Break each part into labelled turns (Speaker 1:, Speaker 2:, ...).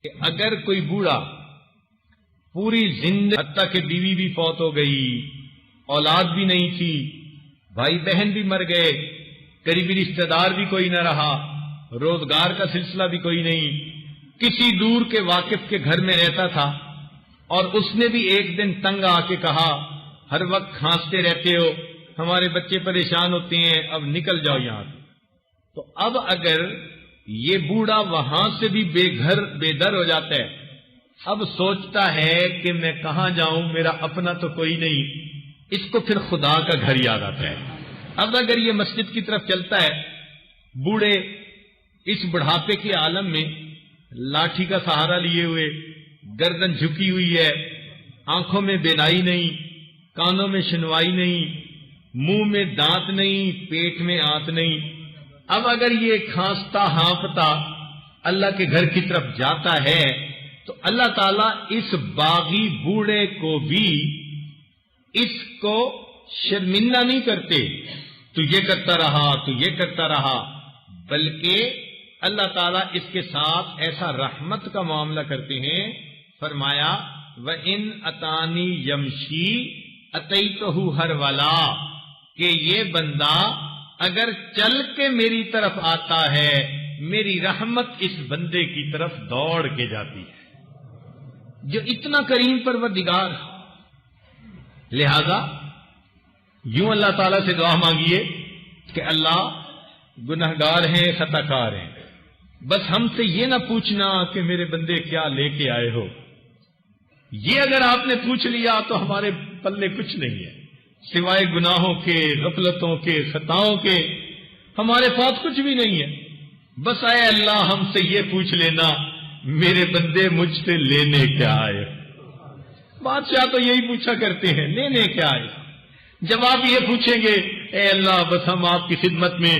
Speaker 1: کہ اگر کوئی بوڑھا پوری زندگی حتیٰ کہ بیوی بھی فوت ہو گئی، اولاد بھی نہیں تھی، بھائی بہن بھی مر گئے، قریبی رشتہ دار بھی کوئی نہ رہا، روزگار کا سلسلہ بھی کوئی نہیں، کسی دور کے واقف کے گھر میں رہتا تھا، اور اس نے بھی ایک دن تنگ آ کے کہا ہر وقت کھانستے رہتے ہو، ہمارے بچے پریشان ہوتے ہیں، اب نکل جاؤ یہاں سے۔ تو اب اگر یہ بوڑھا وہاں سے بھی بے گھر بے در ہو جاتا ہے، اب سوچتا ہے کہ میں کہاں جاؤں، میرا اپنا تو کوئی نہیں، اس کو پھر خدا کا گھر یاد آتا ہے۔ اب اگر یہ مسجد کی طرف چلتا ہے، بوڑھے اس بڑھاپے کے عالم میں لاٹھی کا سہارا لیے ہوئے، گردن جھکی ہوئی ہے، آنکھوں میں بینائی نہیں، کانوں میں سنوائی نہیں، منہ میں دانت نہیں، پیٹ میں آنت نہیں، اب اگر یہ کھانستا ہانپتا اللہ کے گھر کی طرف جاتا ہے تو اللہ تعالیٰ اس باغی بوڑھے کو بھی اس کو شرمندہ نہیں کرتے تو یہ کرتا رہا تو یہ کرتا رہا، بلکہ اللہ تعالیٰ اس کے ساتھ ایسا رحمت کا معاملہ کرتے ہیں۔ فرمایا وَإِنْ أَتَانِي يَمْشِي أَتَيْتُهُ هَرْوَلًا، کہ یہ بندہ اگر چل کے میری طرف آتا ہے، میری رحمت اس بندے کی طرف دوڑ کے جاتی ہے، جو اتنا کریم پروردگار۔ لہذا یوں اللہ تعالیٰ سے دعا مانگیے کہ اللہ گنہگار ہیں، خطا کار ہیں، بس ہم سے یہ نہ پوچھنا کہ میرے بندے کیا لے کے آئے ہو، یہ اگر آپ نے پوچھ لیا تو ہمارے پلے کچھ نہیں ہے، سوائے گناہوں کے، غفلتوں کے، خطاؤں کے ہمارے پاس کچھ بھی نہیں ہے۔ بس اے اللہ ہم سے یہ پوچھ لینا میرے بندے مجھ سے لینے کیا آئے۔ بادشاہ تو یہی پوچھا کرتے ہیں، لینے کیا آئے۔ جب آپ یہ پوچھیں گے اے اللہ بس ہم آپ کی خدمت میں،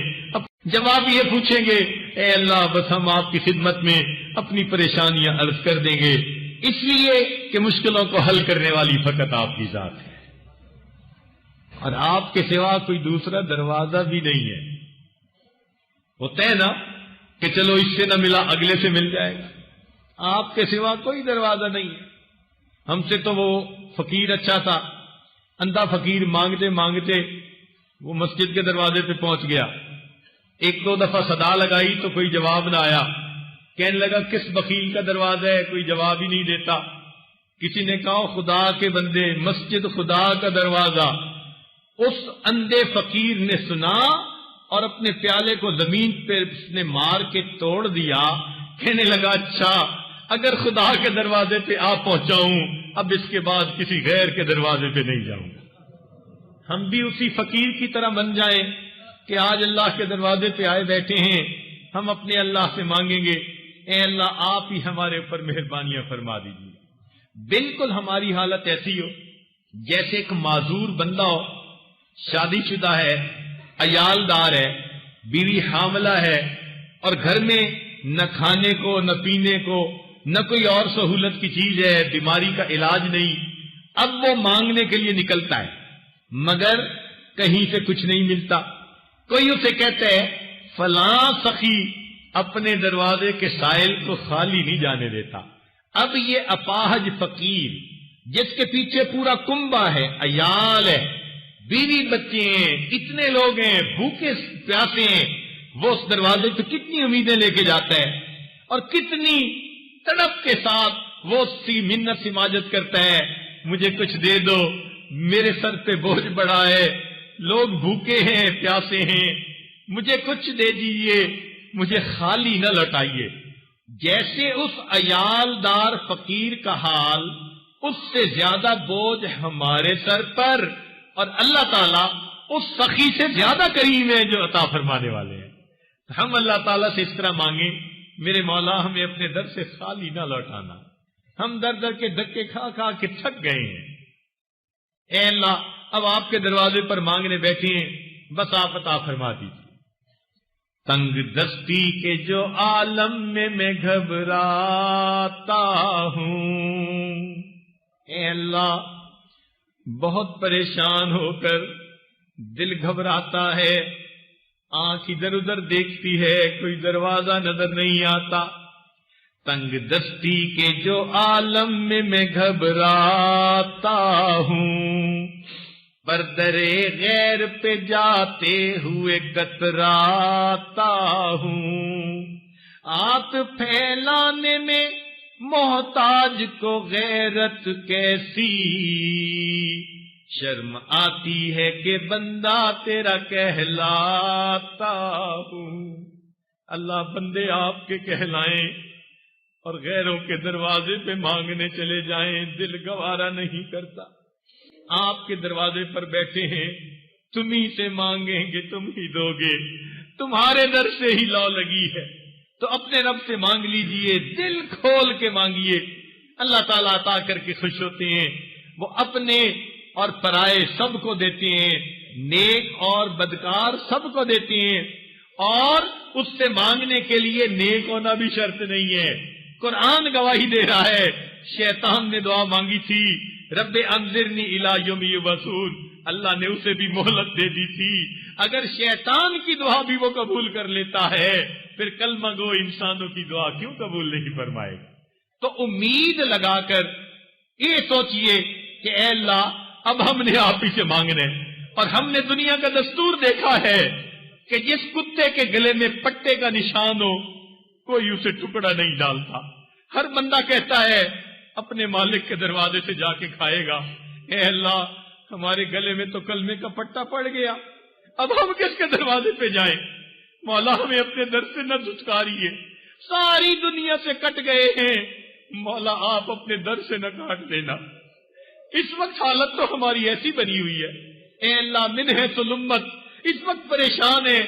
Speaker 1: جب آپ یہ پوچھیں گے اے اللہ بس ہم آپ کی خدمت میں اپنی پریشانیاں عرض کر دیں گے، اس لیے کہ مشکلوں کو حل کرنے والی فقط آپ کی ذات ہے، اور آپ کے سوا کوئی دوسرا دروازہ بھی نہیں ہے۔ ہوتا ہے نا کہ چلو اس سے نہ ملا اگلے سے مل جائے گا، آپ کے سوا کوئی دروازہ نہیں ہے۔ ہم سے تو وہ فقیر اچھا تھا، اندھا فقیر مانگتے مانگتے وہ مسجد کے دروازے پہ پہنچ گیا، ایک دو دفعہ صدا لگائی تو کوئی جواب نہ آیا، کہنے لگا کس بخیل کا دروازہ ہے، کوئی جواب ہی نہیں دیتا۔ کسی نے کہا خدا کے بندے، مسجد خدا کا دروازہ۔ اس اندھے فقیر نے سنا اور اپنے پیالے کو زمین پہ اس نے مار کے توڑ دیا، کہنے لگا اچھا اگر خدا کے دروازے پہ آ پہنچا ہوں اب اس کے بعد کسی غیر کے دروازے پہ نہیں جاؤں گا۔ ہم بھی اسی فقیر کی طرح بن جائیں کہ آج اللہ کے دروازے پہ آئے بیٹھے ہیں، ہم اپنے اللہ سے مانگیں گے اے اللہ آپ ہی ہمارے اوپر مہربانیاں فرما دیجیے۔ بالکل ہماری حالت ایسی ہو جیسے ایک معذور بندہ ہو، شادی شدہ ہے، عیال دار ہے، بیوی حاملہ ہے، اور گھر میں نہ کھانے کو نہ پینے کو نہ کوئی اور سہولت کی چیز ہے، بیماری کا علاج نہیں، اب وہ مانگنے کے لیے نکلتا ہے مگر کہیں سے کچھ نہیں ملتا۔ کوئی اسے کہتا ہے فلاں سخی اپنے دروازے کے سائل کو خالی نہیں جانے دیتا۔ اب یہ اپاہج فقیر جس کے پیچھے پورا کنبہ ہے، عیال ہے، بیوی بچے ہیں، اتنے لوگ ہیں، بھوکے پیاسے ہیں، وہ اس دروازے پہ کتنی امیدیں لے کے جاتا ہے اور کتنی تڑپ کے ساتھ وہ سی منت سماجت کرتا ہے، مجھے کچھ دے دو، میرے سر پہ بوجھ بڑا ہے، لوگ بھوکے ہیں پیاسے ہیں، مجھے کچھ دے دیجیے، مجھے خالی نہ لوٹائیے۔ جیسے اس عیال دار فقیر کا حال، اس سے زیادہ بوجھ ہمارے سر پر، اور اللہ تعالیٰ اس سخی سے زیادہ کریم ہے جو عطا فرمانے والے ہیں۔ ہم اللہ تعالیٰ سے اس طرح مانگیں میرے مولا ہمیں اپنے در سے خالی نہ لوٹانا، ہم در در کے دھکے کھا کھا کے تھک گئے ہیں، اے اللہ اب آپ کے دروازے پر مانگنے بیٹھے ہیں، بس آپ عطا فرما دیجیے۔ تنگ دستی کے جو عالم میں گھبراتا ہوں، اے اللہ بہت پریشان ہو کر دل گھبراتا ہے، آنکھ ادھر ادھر دیکھتی ہے، کوئی دروازہ نظر نہیں آتا، تنگ دستی کے جو عالم میں گھبراتا ہوں، بردرے غیر پہ جاتے ہوئے کتراتا ہوں، آت پھیلانے میں محتاج کو غیرت کیسی، شرم آتی ہے کہ بندہ تیرا کہلاتا ہوں۔ اللہ بندے آپ کے کہلائیں اور غیروں کے دروازے پہ مانگنے چلے جائیں، دل گوارا نہیں کرتا۔ آپ کے دروازے پر بیٹھے ہیں، تم ہی سے مانگیں گے تم ہی دو گے، تمہارے در سے ہی لو لگی ہے، تو اپنے رب سے مانگ لیجئے، دل کھول کے مانگیے۔ اللہ تعالیٰ عطا کر کے خوش ہوتے ہیں، وہ اپنے اور پرائے سب کو دیتے ہیں، نیک اور بدکار سب کو دیتے ہیں، اور اس سے مانگنے کے لیے نیک ہونا بھی شرط نہیں ہے۔ قرآن گواہی دے رہا ہے، شیطان نے دعا مانگی تھی، رب انذرنی الی یوم یبعثون، اللہ نے اسے بھی مہلت دے دی تھی۔ اگر شیطان کی دعا بھی وہ قبول کر لیتا ہے، پھر کلمہ گو انسانوں کی دعا کیوں قبول نہیں فرمائے گا؟ تو امید لگا کر یہ سوچئے کہ اے اللہ اب ہم نے آپ ہی سے مانگنا ہے، اور ہم نے دنیا کا دستور دیکھا ہے کہ جس کتے کے گلے میں پٹے کا نشان ہو کوئی اسے ٹکڑا نہیں ڈالتا۔ ہر بندہ کہتا ہے اپنے مالک کے دروازے سے جا کے کھائے گا، اے اللہ ہمارے گلے میں تو کلمے کا پٹا پڑ گیا، اب ہم کس کے دروازے پہ جائیں؟ مولا ہمیں اپنے در سے نہ دھتکاریے، ساری دنیا سے کٹ گئے ہیں، مولا آپ اپنے در سے نہ کاٹ دینا۔ اس وقت حالت تو ہماری ایسی بنی ہوئی ہے، اے اللہ من ہے سلمت، اس وقت پریشان ہے،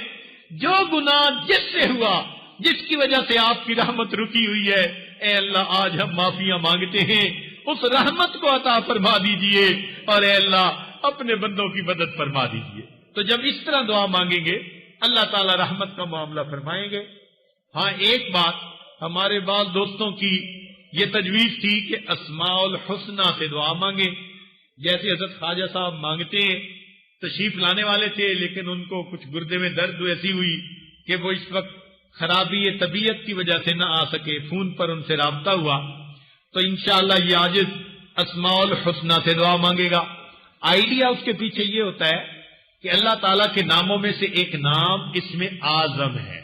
Speaker 1: جو گناہ جس سے ہوا، جس کی وجہ سے آپ کی رحمت رکی ہوئی ہے، اے اللہ آج ہم معافیاں مانگتے ہیں، اس رحمت کو عطا فرما دیجئے، اور اے اللہ اپنے بندوں کی مدد فرما دیجئے۔ تو جب اس طرح دعا مانگیں گے اللہ تعالی رحمت کا معاملہ فرمائیں گے۔ ہاں ایک بات ہمارے بعض دوستوں کی یہ تجویز تھی کہ اسماء الحسنہ سے دعا مانگیں، جیسے حضرت خواجہ صاحب مانگتے ہیں، تشریف لانے والے تھے لیکن ان کو کچھ گردے میں درد ایسی ہوئی کہ وہ اس وقت خرابی طبیعت کی وجہ سے نہ آ سکے، فون پر ان سے رابطہ ہوا، تو انشاءاللہ یہ عاجز اسماء الحسنہ سے دعا مانگے گا۔ آئیڈیا اس کے پیچھے یہ ہوتا ہے کہ اللہ تعالیٰ کے ناموں میں سے ایک نام اسم اعظم ہے،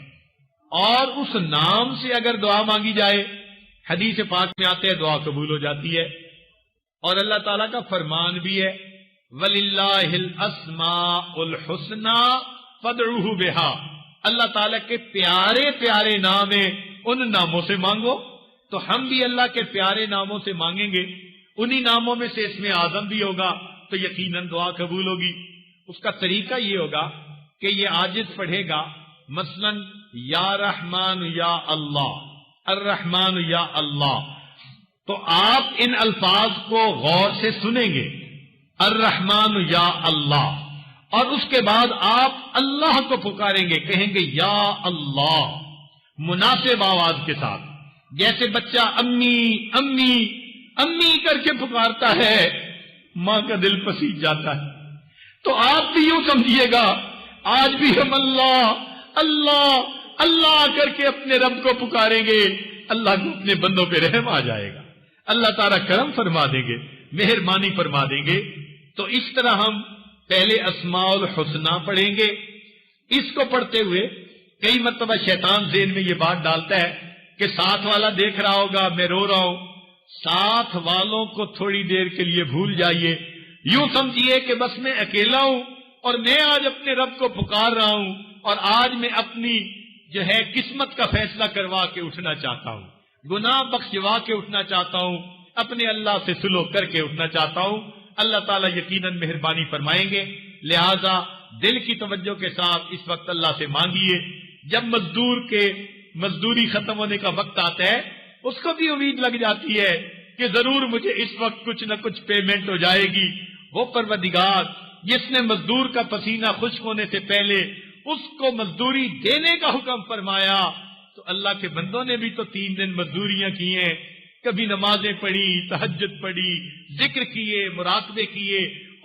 Speaker 1: اور اس نام سے اگر دعا مانگی جائے، حدیث پاک میں آتے ہیں دعا قبول ہو جاتی ہے، اور اللہ تعالیٰ کا فرمان بھی ہے وَلِلَّهِ الْأَسْمَاءُ الْحُسْنَى فَادْعُوهُ بِهَا، اللہ تعالیٰ کے پیارے پیارے نام ہیں، ان ناموں سے مانگو۔ تو ہم بھی اللہ کے پیارے ناموں سے مانگیں گے، انہی ناموں میں سے اسم اعظم بھی ہوگا تو یقیناً دعا قبول ہوگی۔ اس کا طریقہ یہ ہوگا کہ یہ عاجز پڑھے گا مثلا یا رحمان یا اللہ، الرحمن یا اللہ، تو آپ ان الفاظ کو غور سے سنیں گے، الرحمن یا اللہ، اور اس کے بعد آپ اللہ کو پکاریں گے، کہیں گے یا اللہ مناسب آواز کے ساتھ، جیسے بچہ امی امی امی کر کے پکارتا ہے، ماں کا دل پسیج جاتا ہے۔ تو آپ بھی یوں سمجھیے گا آج بھی ہم اللہ اللہ اللہ کر کے اپنے رب کو پکاریں گے، اللہ کو اپنے بندوں پہ رحم آ جائے گا، اللہ تعالیٰ کرم فرما دیں گے، مہربانی فرما دیں گے۔ تو اس طرح ہم پہلے اسماء الحسنہ پڑھیں گے۔ اس کو پڑھتے ہوئے کئی مرتبہ شیطان ذہن میں یہ بات ڈالتا ہے کہ ساتھ والا دیکھ رہا ہوگا میں رو رہا ہوں، ساتھ والوں کو تھوڑی دیر کے لیے بھول جائیے، یوں سمجھیے کہ بس میں اکیلا ہوں اور میں آج اپنے رب کو پکار رہا ہوں، اور آج میں اپنی جو ہے قسمت کا فیصلہ کروا کے اٹھنا چاہتا ہوں، گناہ بخشوا کے اٹھنا چاہتا ہوں، اپنے اللہ سے سلوک کر کے اٹھنا چاہتا ہوں۔ اللہ تعالیٰ یقیناً مہربانی فرمائیں گے، لہذا دل کی توجہ کے ساتھ اس وقت اللہ سے مانگیے۔ جب مزدور کے مزدوری ختم ہونے کا وقت آتا ہے، اس کو بھی امید لگ جاتی ہے کہ ضرور مجھے اس وقت کچھ نہ کچھ پیمنٹ ہو جائے گی۔ وہ پروردگار جس نے مزدور کا پسینہ خشک ہونے سے پہلے اس کو مزدوری دینے کا حکم فرمایا، تو اللہ کے بندوں نے بھی تو 3 دن مزدوریاں کی ہیں، کبھی نمازیں پڑھی، تہجد پڑھی، ذکر کیے، مراقبے کیے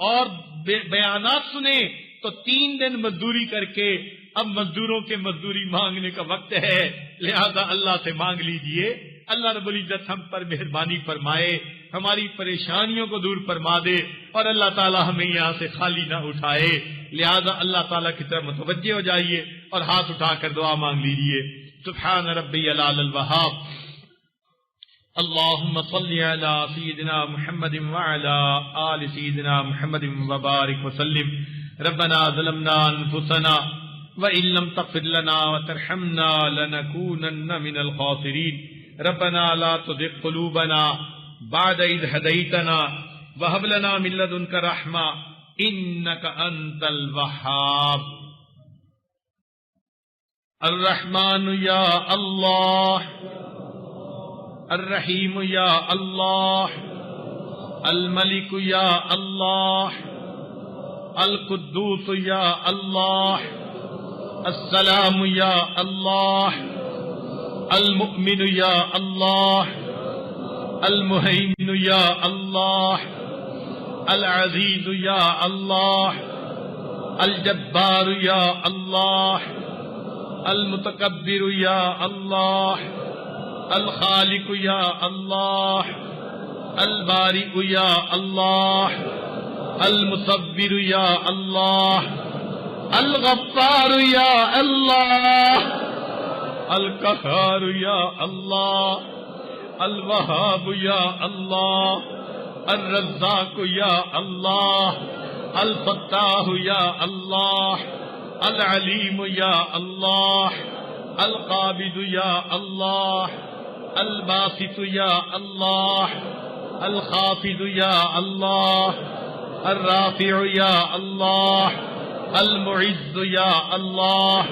Speaker 1: اور بیانات سنے، تو 3 دن مزدوری کر کے اب مزدوروں کے مزدوری مانگنے کا وقت ہے، لہذا اللہ سے مانگ لیجئے اللہ رب العزت ہم پر مہربانی فرمائے، ہماری پریشانیوں کو دور فرما دے، اور اللہ تعالی ہمیں یہاں سے خالی نہ اٹھائے۔ لہذا اللہ تعالیٰ کی طرف متوجہ ہو جائیے اور ہاتھ اٹھا کر دعا مانگ لیجیے۔ سبحان ربی العلی الوہاب، اللہم صلی علی سیدنا محمد وعلی آل سیدنا محمد وبارک وسلم۔ ربنا ظلمنا انفسنا وإن لم تغفر لنا وترحمنا لنكونن من الخاسرين ربنا لا تزغ قلوبنا بعد إذ هديتنا وهب لنا من لدنك رحمة إنك أنت الوهاب۔ الرحمن يا الله، الرحيم يا الله، الملك يا الله، القدوس يا الله، السلام يا الله، المؤمن يا الله، المهيمن يا الله، العزيز يا الله، الجبار يا الله، المتكبر يا الله، الخالق يا الله، البارئ يا الله، المصور يا الله، الغفار يا الله، القهار يا الله، الوهاب يا الله، الرزاق يا الله، الفتاح يا الله، العليم يا الله، القابض يا الله، الباسط يا الله، الخافض يا الله، الرافع يا الله، المعز يا الله،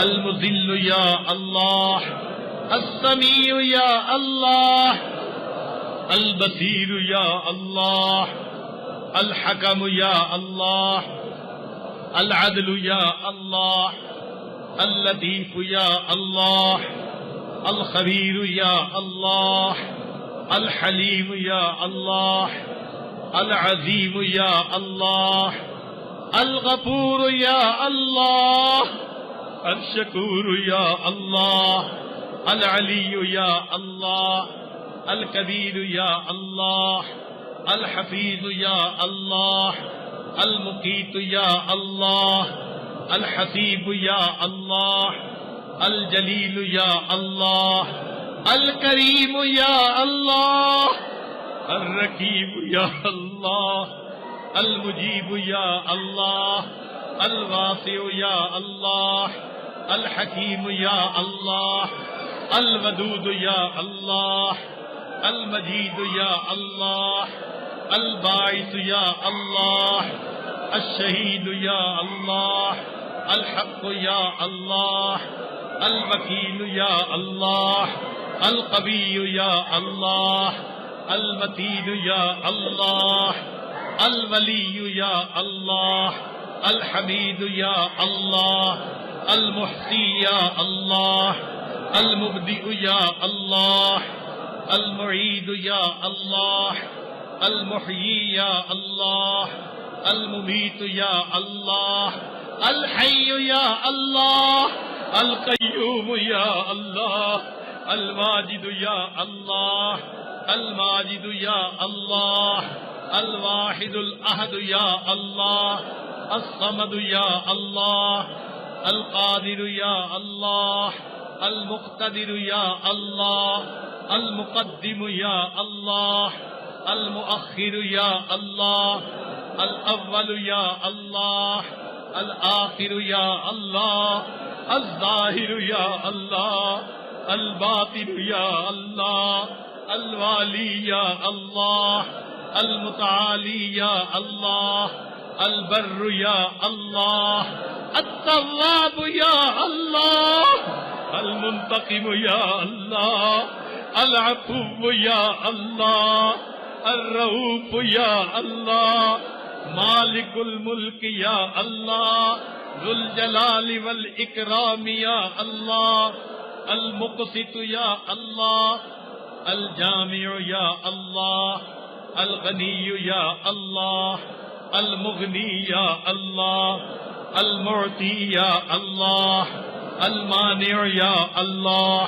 Speaker 1: المذل يا الله، السميع يا الله، البصير يا الله، الحكم يا الله، العدل يا الله، اللطيف يا الله، الخبير يا الله، الحليم يا الله، العظيم يا الله، الغفور يا الله، الشكور يا الله، العلي يا الله، الكبير يا الله، الحفيظ يا الله، المقيت يا الله، الحسيب يا الله، الجليل يا الله، الكريم يا الله، الرقيب يا الله، المجيب يا الله، الواسع يا الله، الحكيم يا الله، الودود يا الله، المجيد يا الله، الباعث يا الله، الشهيد يا الله، الحق يا الله، الوكيل يا الله، القوي يا الله، المتين يا الله، الولي يا الله، الحميد يا الله، المحصي يا الله، المبدئ يا الله، المعيد يا الله، المحيي يا الله، المميت يا الله، الحي يا الله، القيوم يا الله، الماجد يا الله، الماجد يا الله، الواحد الأحد يا الله، الصمد يا الله، القادر يا الله، المقتدر يا الله، المقدم يا الله، المؤخر يا الله، الأول يا الله، الآخر يا الله، الظاهر يا الله، الباطن يا الله، الوالي يا الله، المتعالي يا الله، البر يا الله، التواب يا الله، المنتقم يا الله، العفو يا الله، الرؤوف يا الله، مالك الملك يا الله، ذو الجلال والإكرام يا الله، المقسط يا الله، الجامع يا الله، الغني يا الله، المغني يا الله، المعطي يا الله، المانع يا الله،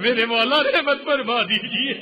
Speaker 1: میرے مولا رحمت فرما دیجئے،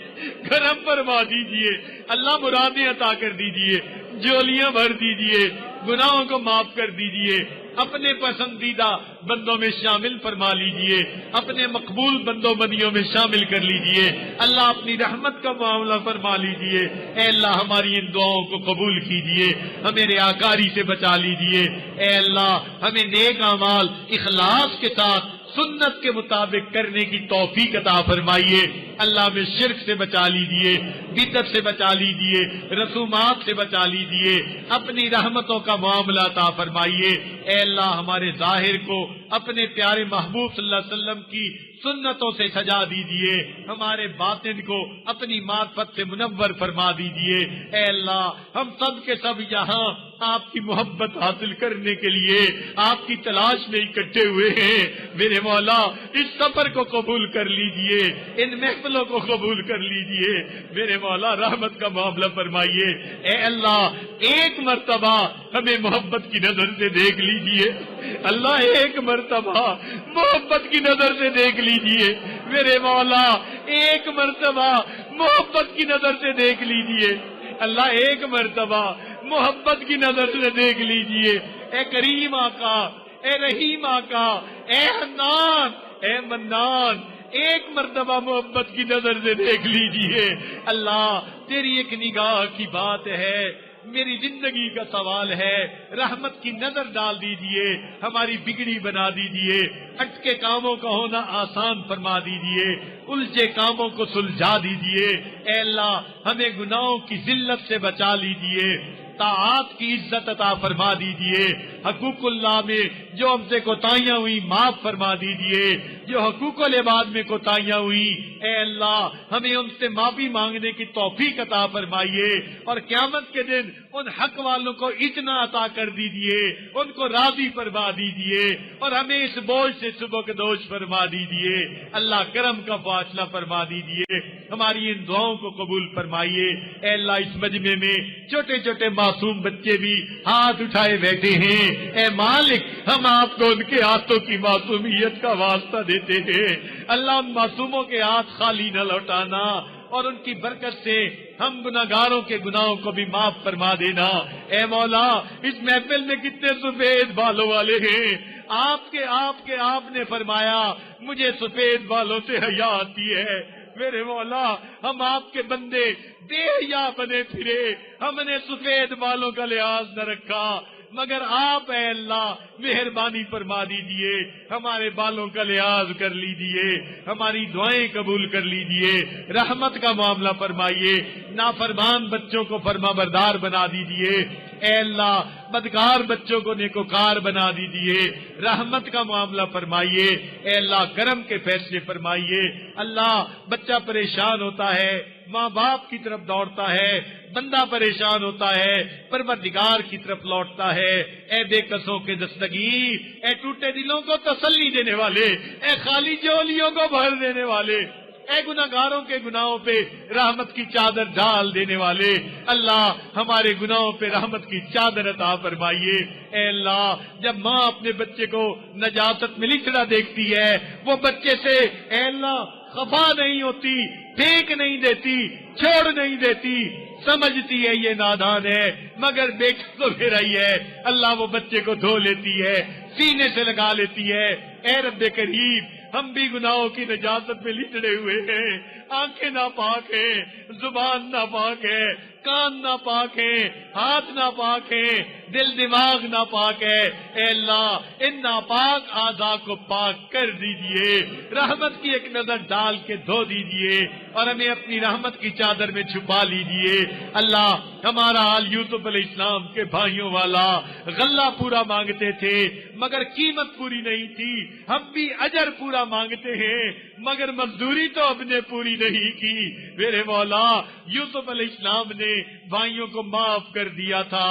Speaker 1: کرم فرما دیجئے، اللہ مرادیں عطا کر دیجئے، جولیاں بھر دیجئے، گناہوں کو معاف کر دیجئے، اپنے پسندیدہ بندوں میں شامل فرما لیجئے، اپنے مقبول بندوں بندیوں میں شامل کر لیجئے، اللہ اپنی رحمت کا معاملہ فرما لیجئے، اے اللہ ہماری ان دعاؤں کو قبول کیجئے، ہمیں ریاکاری سے بچا لیجئے، اے اللہ ہمیں نیک اعمال اخلاص کے ساتھ سنت کے مطابق کرنے کی توفیق عطا فرمائیے، اللہ میں شرک سے بچا لیجئے، بدعت سے بچا لیجئے، رسومات سے بچا لیجئے، اپنی رحمتوں کا معاملہ عطا فرمائیے، اے اللہ ہمارے ظاہر کو اپنے پیارے محبوب صلی اللہ علیہ وسلم کی سنتوں سے سجا دیجئے، ہمارے باطن کو اپنی معرفت سے منور فرما دیجئے، اے اللہ ہم سب کے سب یہاں آپ کی محبت حاصل کرنے کے لیے آپ کی تلاش میں اکٹھے ہوئے ہیں، میرے مولا اس سفر کو قبول کر لیجئے، ان محفلوں کو قبول کر لیجئے، میرے مولا رحمت کا معاملہ فرمائیے، اے اللہ ایک مرتبہ ہمیں محبت کی نظر سے دیکھ لیجئے، اللہ ایک مرتبہ محبت کی نظر سے دیکھ لیجئے، میرے مولا ایک مرتبہ محبت کی نظر سے دیکھ لیجئے، اللہ ایک مرتبہ محبت کی نظر سے دیکھ لیجئے، اے کریم آقا، اے رحیم آقا، اے حنان، اے منان، ایک مرتبہ محبت کی نظر سے دیکھ لیجئے، اللہ تیری ایک نگاہ کی بات ہے، میری زندگی کا سوال ہے، رحمت کی نظر ڈال دیجئے، ہماری بگڑی بنا دیجئے، اٹکے کاموں کا ہونا آسان فرما دیجئے، الجھے کاموں کو سلجھا دیجئے، اے اللہ ہمیں گناہوں کی ذلت سے بچا لیجئے، طاعات کی عزت عطا فرما دیجئے، حقوق اللہ میں جو ہم سے کوتاہیاں ہوئی معاف فرما دیجئے، جو حقوق العباد میں کوتاہیاں ہوئی اے اللہ ہمیں ان سے معافی مانگنے کی توفیق عطا فرمائیے، اور قیامت کے دن ان حق والوں کو اتنا عطا کر دیجئے، ان کو راضی فرما دیجئے، اور ہمیں اس بوجھ سے سبکدوش فرما دیجئے، اللہ کرم کا فاصلہ فرما دیجئے، ہماری ان دعاؤں کو قبول فرمائیے، اے اللہ اس مجمع میں چھوٹے چھوٹے معصوم بچے بھی ہاتھ اٹھائے بیٹھے ہیں، اے مالک ہم آپ کو ان کے ہاتھوں کی معصومیت کا واسطہ دیتے ہیں، اللہ ان معصوموں کے ہاتھ خالی نہ لوٹانا، اور ان کی برکت سے ہم گناہگاروں کے گناہوں کو بھی معاف فرما دینا، اے مولا اس محفل میں کتنے سفید بالوں والے ہیں، آپ نے فرمایا مجھے سفید بالوں سے حیا آتی ہے، میرے مولا ہم آپ کے بندے بے حیا بنے پھرے، ہم نے سفید بالوں کا لحاظ نہ رکھا، مگر آپ اے اللہ مہربانی فرما دیجئے، ہمارے بالوں کا لحاظ کر لیجئے، ہماری دعائیں قبول کر لیجئے، رحمت کا معاملہ فرمائیے، نافرمان بچوں کو فرما بردار بنا دیجئے، اے اللہ بدکار بچوں کو نیکوکار بنا دیجئے، رحمت کا معاملہ فرمائیے، اے اللہ کرم کے فیصلے فرمائیے، اللہ بچہ پریشان ہوتا ہے ماں باپ کی طرف دوڑتا ہے، بندہ پریشان ہوتا ہے پروردگار کی طرف لوٹتا ہے، اے بے کسوں کے دستگیر، اے ٹوٹے دلوں کو تسلی دینے والے، اے خالی جولیوں کو بھر دینے والے، اے گناہگاروں کے گناہوں پہ رحمت کی چادر ڈال دینے والے، اللہ ہمارے گناہوں پہ رحمت کی چادر عطا فرمائیے، اے اللہ جب ماں اپنے بچے کو نجاست میں لچڑا دیکھتی ہے وہ بچے سے اے اللہ خفا نہیں ہوتی، پھینک نہیں دیتی، چھوڑ نہیں دیتی، سمجھتی ہے یہ نادان ہے مگر بیٹا تو پھر آئی ہے، اللہ وہ بچے کو دھو لیتی ہے، سینے سے لگا لیتی ہے، اے رب کریم ہم بھی گناہوں کی نجاست میں لچڑے ہوئے ہیں، آنکھیں ناپاک ہیں، زبان ناپاک ہے، کان ناپاک ہیں، ہاتھ ناپاک ہیں، دل دماغ ناپاک ہے، اے اللہ ان ناپاک اعضاء کو پاک کر دیجئے، رحمت کی ایک نظر ڈال کے دھو دیجئے اور ہمیں اپنی رحمت کی چادر میں چھپا لیجئے، اللہ ہمارا حال یوسف علیہ السلام کے بھائیوں والا، غلہ پورا مانگتے تھے مگر قیمت پوری نہیں تھی، ہم بھی اجر پورا مانگتے ہیں مگر مزدوری تو ہم نے پوری نہیں کی، میرے مولا یوسف علیہ السلام نے بھائیوں کو معاف کر دیا تھا،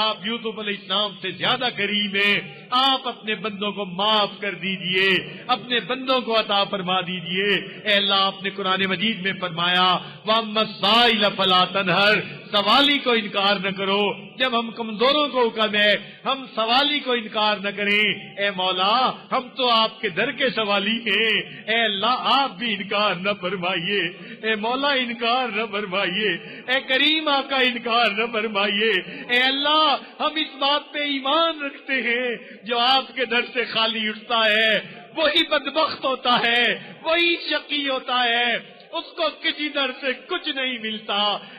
Speaker 1: آپ یوسف علیہ السلام سے زیادہ کریم ہیں، آپ اپنے بندوں کو معاف کر دیجئے، اپنے بندوں کو عطا فرما دیجئے۔ اے اللہ، آپ نے قرآن مجید میں فرمایا وَأَمَّا السَّائِلَ فَلَا تَنْهَرْ، سوالی کو انکار نہ کرو۔ جب ہم کمزوروں کو حکم ہے ہم سوالی کو انکار نہ کریں۔ اے مولا، ہم تو آپ کے در کے سوالی ہیں، اے اللہ آپ بھی انکار نہ فرمائیے۔ اے مولا انکار نہ فرمائیے، اے کریم آقا انکار نہ فرمائیے۔ اے اللہ، ہم اس بات پہ ایمان رکھتے ہیں جو آپ کے در سے خالی اٹھتا ہے وہی بدبخت ہوتا ہے، وہی شقی ہوتا ہے، اس کو کسی در سے کچھ نہیں ملتا۔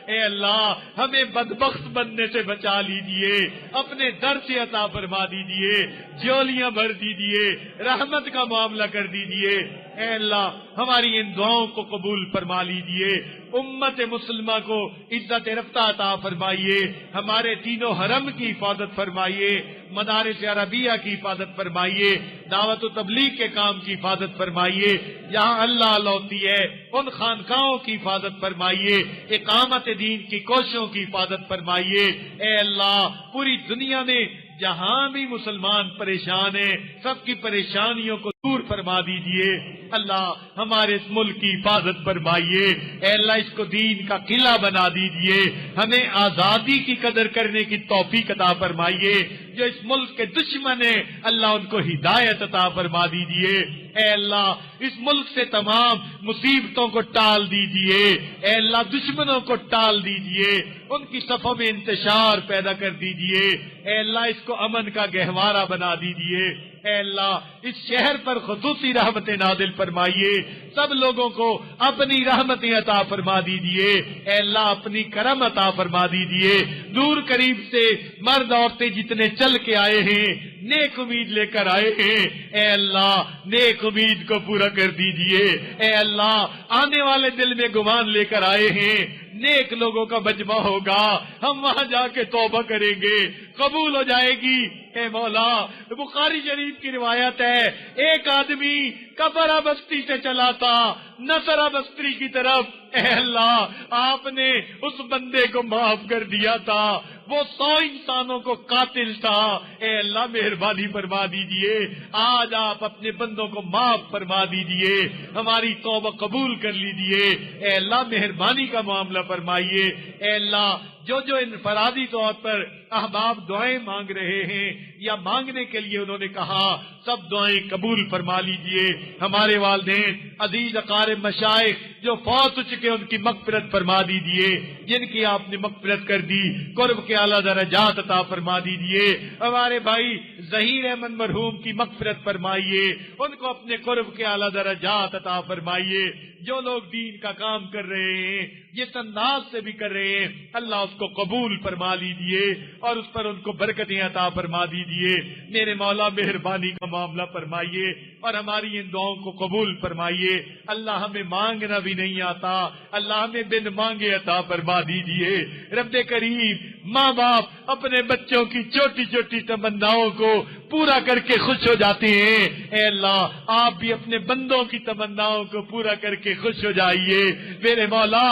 Speaker 1: اے اللہ، ہمیں بدبخت بننے سے بچا لیجئے، اپنے در سے عطا فرما دیجئے، جولیاں بھر دیجئے، رحمت کا معاملہ کر دیجئے۔ اے اللہ، ہماری ان دعاؤں کو قبول فرما لیجئے، امت مسلمہ کو عزت رفتہ عطا فرمائیے، ہمارے تینوں حرم کی حفاظت فرمائیے، مدارس عربیہ کی حفاظت فرمائیے، دعوت و تبلیغ کے کام کی حفاظت فرمائیے، جہاں اللہ ہوتی ہے ان خانقاہوں کی حفاظت فرمائیے، اقامت دین کی کوششوں کی حفاظت فرمائیے۔ اے اللہ، پوری دنیا میں جہاں بھی مسلمان پریشان ہیں سب کی پریشانیوں کو دور فرما دیجئے۔ اللہ، ہمارے اس ملک کی حفاظت فرمائیے۔ اے اللہ، اس کو دین کا قلعہ بنا دیجئے، ہمیں آزادی کی قدر کرنے کی توفیق عطا فرمائیے۔ جو اس ملک کے دشمن ہیں اللہ ان کو ہدایت عطا فرما دیجئے۔ اے اللہ، اس ملک سے تمام مصیبتوں کو ٹال دیجئے۔ اے اللہ، دشمنوں کو ٹال دیجئے، ان کی صفوں میں انتشار پیدا کر دیجئے۔ اے اللہ، اس کو امن کا گہوارہ بنا دیجئے۔ اے اللہ، اس شہر پر خصوصی رحمتیں نازل فرمائیے، سب لوگوں کو اپنی رحمتیں عطا فرما دیجئے۔ اے اللہ، اپنی کرم عطا فرما دیجئے۔ دور قریب سے مرد عورتیں جتنے چل کے آئے ہیں نیک امید لے کر آئے ہیں، اے اللہ نیک امید کو پورا کر دیجئے۔ اے اللہ، آنے والے دل میں گمان لے کر آئے ہیں نیک لوگوں کا مجمع ہوگا، ہم وہاں جا کے توبہ کریں گے، قبول ہو جائے گی۔ اے مولا، بخاری شریف کی روایت ہے ایک آدمی کبرا بستی سے چلا تھا نصرہ بستی کی طرف، اے اللہ آپ نے اس بندے کو معاف کر دیا تھا، وہ 100 انسانوں کو قاتل تھا۔ اے اللہ مہربانی فرما دیجئے، آج آپ اپنے بندوں کو معاف فرما دیجئے، ہماری توبہ قبول کر لیجئے۔ اے اللہ مہربانی کا معاملہ فرمائیے۔ اے اللہ، جو جو انفرادی طور پر احباب دعائیں مانگ رہے ہیں یا مانگنے کے لیے انہوں نے کہا، سب دعائیں قبول فرما لیجئے۔ ہمارے والدین عزیز اقارب مشائخ جو فوت ہو چکے ان کی مغفرت فرما دیجئے، جن کی آپ نے مغفرت کر دی قرب کے اعلیٰ درجات عطا فرما دیجئے۔ ہمارے بھائی ظہیر احمد مرحوم کی مغفرت فرمائیے، ان کو اپنے قرب کے اعلیٰ درجات عطا فرمائیے۔ جو لوگ دین کا کام کر رہے ہیں جس انداز سے بھی کر رہے ہیں اللہ اس کو قبول فرما لیجئے اور اس پر ان کو برکتیں عطا فرما دیجئے۔ میرے مولا مہربانی کا معاملہ فرمائیے اور ہماری ان دعاؤں کو قبول فرمائیے۔ اللہ ہمیں مانگنا بھی نہیں آتا، اللہ ہمیں بن مانگے عطا فرما دیجئے۔ رب کریم، ماں باپ اپنے بچوں کی چھوٹی چھوٹی تمناؤں کو پورا کر کے خوش ہو جاتے ہیں، اے اللہ آپ بھی اپنے بندوں کی تمناؤں کو پورا کر کے خوش ہو جائیے۔ میرے مولا،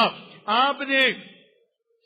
Speaker 1: آپ نے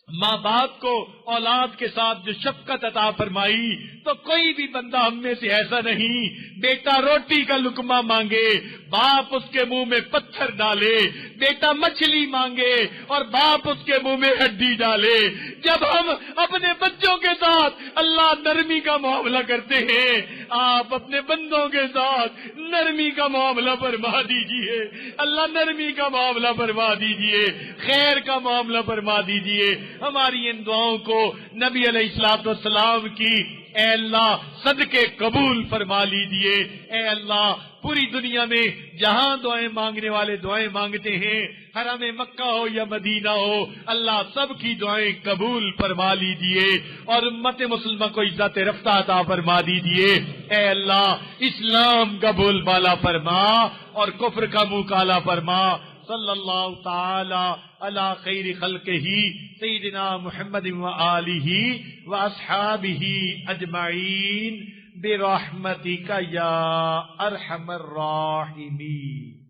Speaker 1: ماں باپ کو اولاد کے ساتھ جو شفقت عطا فرمائی تو کوئی بھی بندہ ہم میں سے ایسا نہیں بیٹا روٹی کا لقمہ مانگے باپ اس کے منہ میں پتھر ڈالے، بیٹا مچھلی مانگے اور باپ اس کے منہ میں ہڈی ڈالے۔ جب ہم اپنے بچوں کے ساتھ اللہ نرمی کا معاملہ کرتے ہیں، آپ اپنے بندوں کے ساتھ نرمی کا معاملہ فرما دیجئے۔ اللہ نرمی کا معاملہ فرما دیجئے، خیر کا معاملہ فرما دیجئے۔ ہماری ان دعاؤں کو نبی علیہ الصلوۃ والسلام کی اے اللہ صدقے قبول فرما لیجئے۔ اے اللہ پوری دنیا میں جہاں دعائیں مانگنے والے دعائیں مانگتے ہیں، حرم مکہ ہو یا مدینہ ہو، اللہ سب کی دعائیں قبول فرما لیجئے اور امت مسلمہ کو عزت رفتہ عطا فرما دیجئے۔ اے اللہ اسلام کا بول بالا فرما اور کفر کا منہ کالا فرما۔ صلی اللہ تعالی علی خیر خلقہ سیدنا محمد وآلہ واصحابہ اجمعین برحمتک یا ارحم الراحمین۔